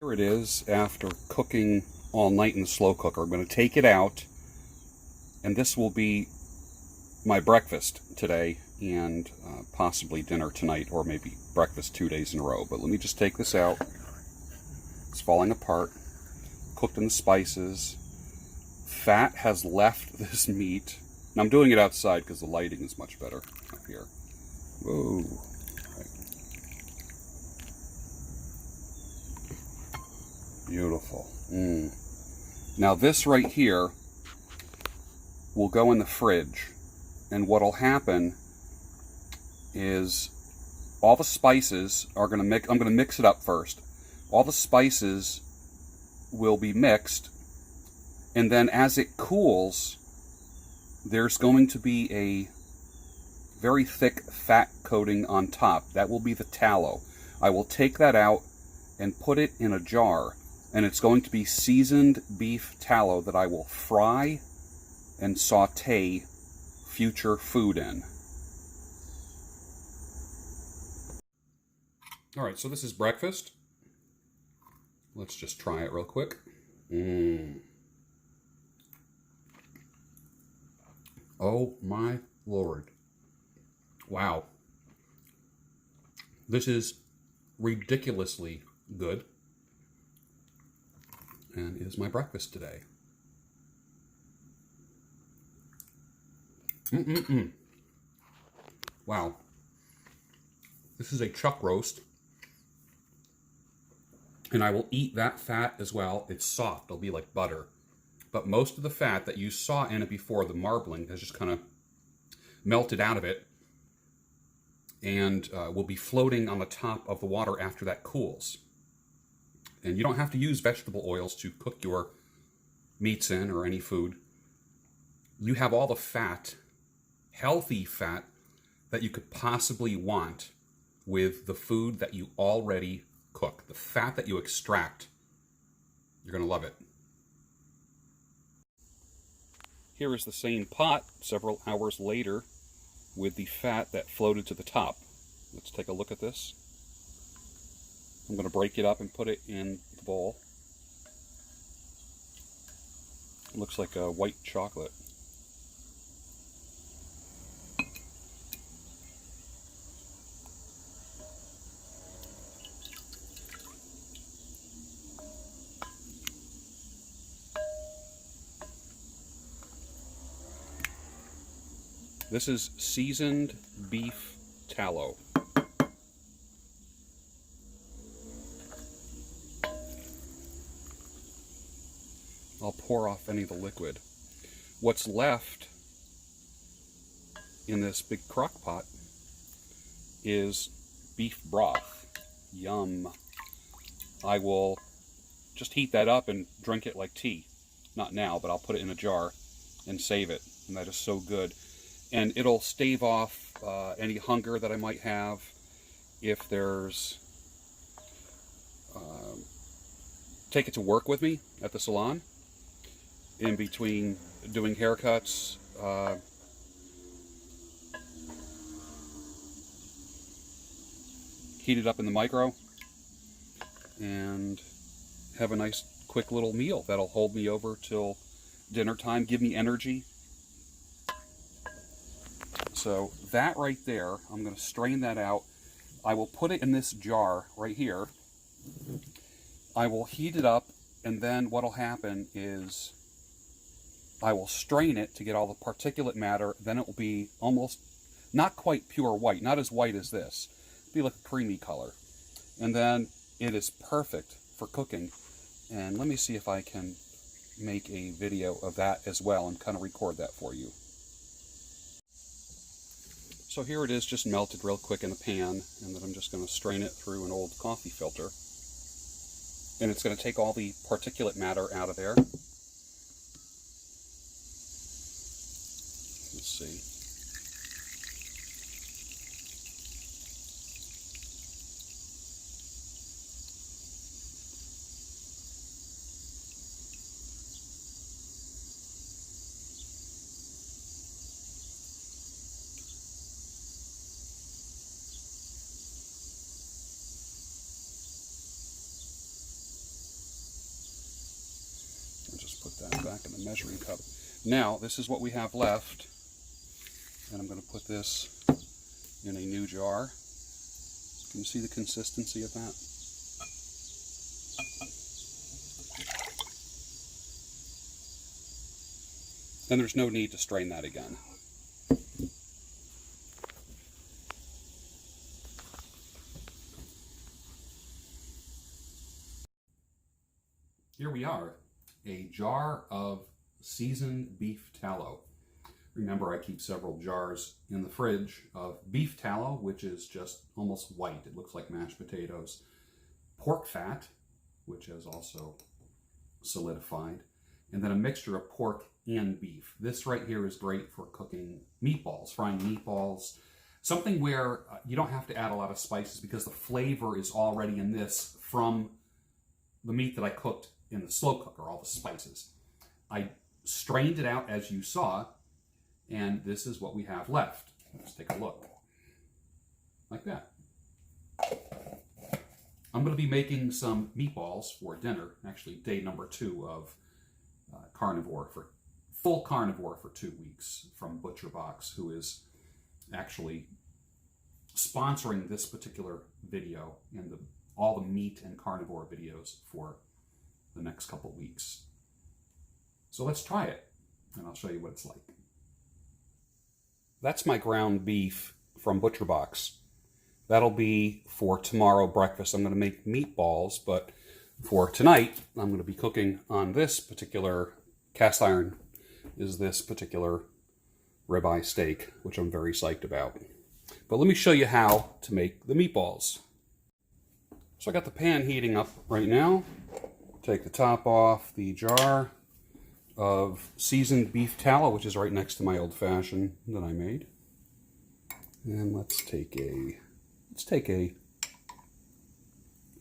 Here it is after cooking all night in the slow cooker. I'm going to take it out, and this will be my breakfast today and possibly dinner tonight, or maybe breakfast 2 days in a row. But let me just take this out. It's falling apart. Cooked in the spices. Fat has left this meat. Now I'm doing it outside because the lighting is much better up here. Whoa. Right. Beautiful. Now this right here will go in the fridge, and what'll happen is all the spices are going to mix. I'm going to mix it up first. All the spices will be mixed, and then as it cools, there's going to be a very thick fat coating on top. That will be the tallow. I will take that out and put it in a jar, and it's going to be seasoned beef tallow that I will fry and saute future food in. Alright, so this is breakfast. Let's just try it real quick. Oh my Lord. Wow. This is ridiculously good. And is my breakfast today. Wow. This is a chuck roast. And I will eat that fat as well. It's soft. It'll be like butter. But most of the fat that you saw in it before, the marbling, has just kind of melted out of it and will be floating on the top of the water after that cools. And you don't have to use vegetable oils to cook your meats in or any food. You have all the fat, healthy fat, that you could possibly want with the food that you already cook. The fat that you extract. You're going to love it. Here is the same pot several hours later with the fat that floated to the top. Let's take a look at this. I'm going to break it up and put it in the bowl. It looks like a white chocolate. This is seasoned beef tallow. I'll pour off any of the liquid. What's left in this big crock pot is beef broth. Yum. I will just heat that up and drink it like tea. Not now, but I'll put it in a jar and save it. And that is so good. And it'll stave off any hunger that I might have if there's... take it to work with me at the salon in between doing haircuts. Heat it up in the micro and have a nice quick little meal that'll hold me over till dinner time, give me energy. So that right there, I'm going to strain that out. I will put it in this jar right here. I will heat it up, and then what'll happen is I will strain it to get all the particulate matter. Then it will be almost not quite pure white, not as white as this. It'll be like a creamy color. And then it is perfect for cooking. And let me see if I can make a video of that as well and kind of record that for you. So here it is, just melted real quick in a pan, and then I'm just going to strain it through an old coffee filter. And it's going to take all the particulate matter out of there. Let's see. back in the measuring cup. Now, this is what we have left. And I'm going to put this in a new jar. Can you see the consistency of that? And there's no need to strain that again. Here we are, a jar of seasoned beef tallow. Remember, I keep several jars in the fridge of beef tallow, which is just almost white. It looks like mashed potatoes. Pork fat, which has also solidified. And then a mixture of pork and beef. This right here is great for cooking meatballs, frying meatballs. Something where you don't have to add a lot of spices because the flavor is already in this from the meat that I cooked in the slow cooker, all the spices. I strained it out as you saw, and this is what we have left. Let's take a look. Like that. I'm going to be making some meatballs for dinner, actually day number 2 of Carnivore, for full Carnivore for 2 weeks from ButcherBox, who is actually sponsoring this particular video and all the meat and carnivore videos for the next couple weeks. So let's try it, and I'll show you what it's like. That's my ground beef from ButcherBox. That'll be for tomorrow breakfast. I'm going to make meatballs, but for tonight, I'm going to be cooking on this particular cast iron, is this particular ribeye steak, which I'm very psyched about. But let me show you how to make the meatballs. So I got the pan heating up right now. Take the top off the jar of seasoned beef tallow, which is right next to my old-fashioned that I made. And let's take a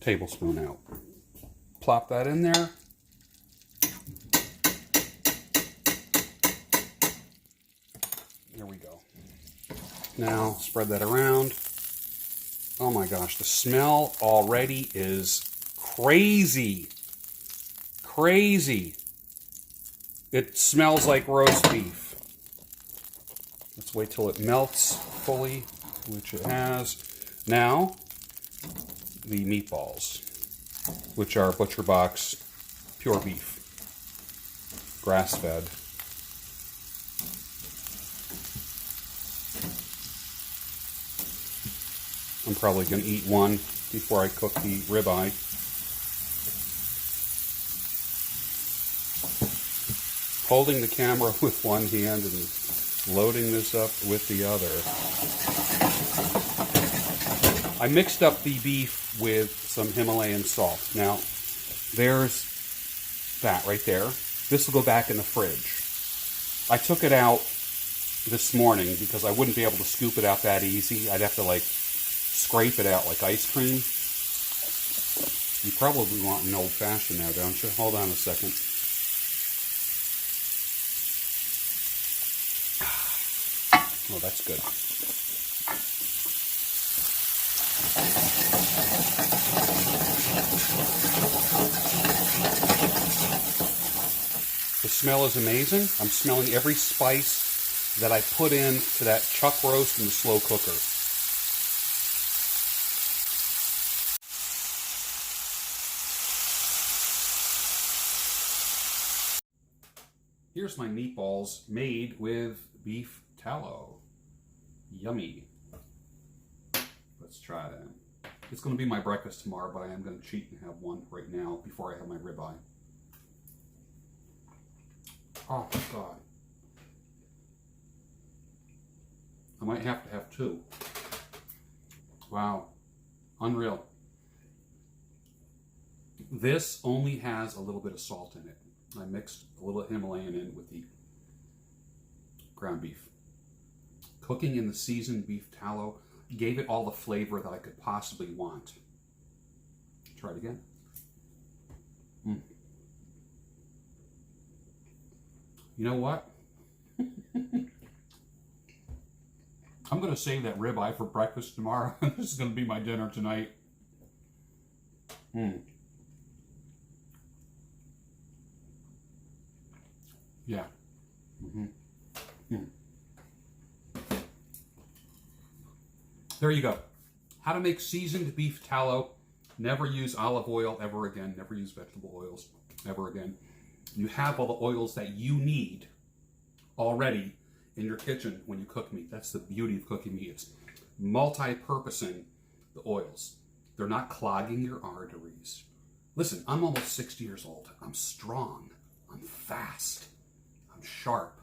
tablespoon out. Plop that in there. There we go. Now spread that around. Oh my gosh, the smell already is crazy. Crazy. It smells like roast beef. Let's wait till it melts fully, which it has. Now, the meatballs, which are ButcherBox pure beef, grass-fed. I'm probably going to eat one before I cook the ribeye. Holding the camera with one hand and loading this up with the other. I mixed up the beef with some Himalayan salt. Now, there's that right there. This will go back in the fridge. I took it out this morning because I wouldn't be able to scoop it out that easy. I'd have to like scrape it out like ice cream. You probably want an old-fashioned now, don't you? Hold on a second. Oh, that's good. The smell is amazing. I'm smelling every spice that I put in to that chuck roast in the slow cooker. Here's my meatballs made with beef tallow. Yummy. Let's try that. It's going to be my breakfast tomorrow, but I am going to cheat and have one right now before I have my ribeye. Oh, God. I might have to have 2. Wow. Unreal. This only has a little bit of salt in it. I mixed a little Himalayan in with the ground beef. Cooking in the seasoned beef tallow gave it all the flavor that I could possibly want. Try it again. You know what? I'm going to save that ribeye for breakfast tomorrow. This is going to be my dinner tonight. Yeah. Mm-hmm. Mm. There you go. How to make seasoned beef tallow. Never use olive oil ever again. Never use vegetable oils ever again. You have all the oils that you need already in your kitchen when you cook meat. That's the beauty of cooking meat. It's multi-purposing the oils. They're not clogging your arteries. Listen, I'm almost 60 years old. I'm strong. I'm fast. I'm sharp.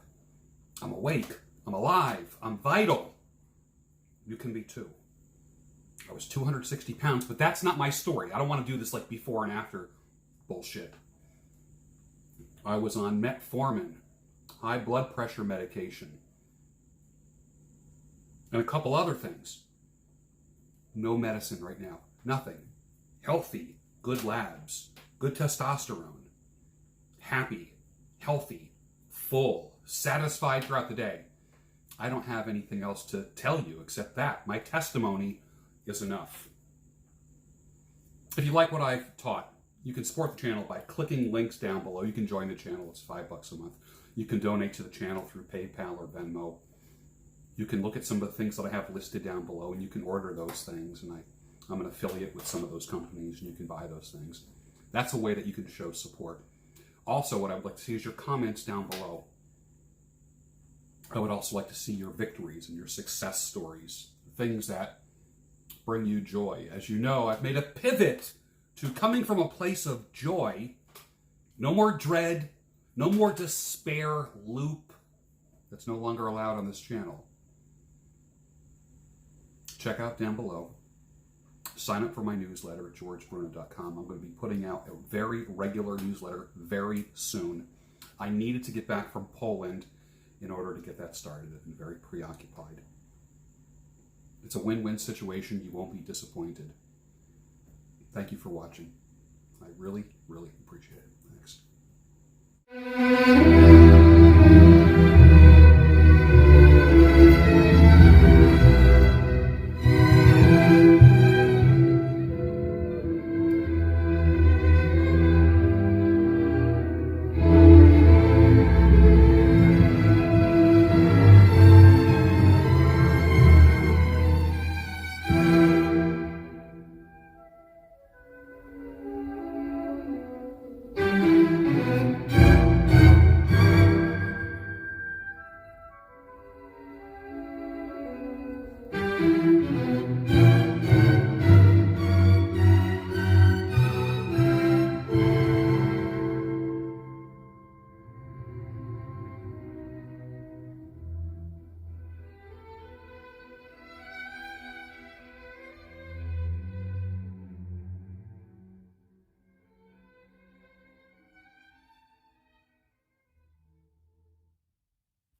I'm awake. I'm alive. I'm vital. You can be too. I was 260 pounds, but that's not my story. I don't want to do this like before and after bullshit. I was on metformin, high blood pressure medication, and a couple other things. No medicine right now. Nothing. Healthy, good labs, good testosterone, happy, healthy, full, satisfied throughout the day. I don't have anything else to tell you except that. My testimony is enough. If you like what I've taught, you can support the channel by clicking links down below. You can join the channel. It's $5 a month. You can donate to the channel through PayPal or Venmo. You can look at some of the things that I have listed down below, and you can order those things. And I'm an affiliate with some of those companies, and you can buy those things. That's a way that you can show support. Also, what I would like to see is your comments down below. I would also like to see your victories and your success stories, things that bring you joy. As you know, I've made a pivot to coming from a place of joy. No more dread, no more despair loop. That's no longer allowed on this channel. Check out down below. Sign up for my newsletter at georgebruno.com. I'm going to be putting out a very regular newsletter very soon. I needed to get back from Poland in order to get that started. I've been very preoccupied. It's a win-win situation. You won't be disappointed. Thank you for watching. I really, really appreciate it. Thanks.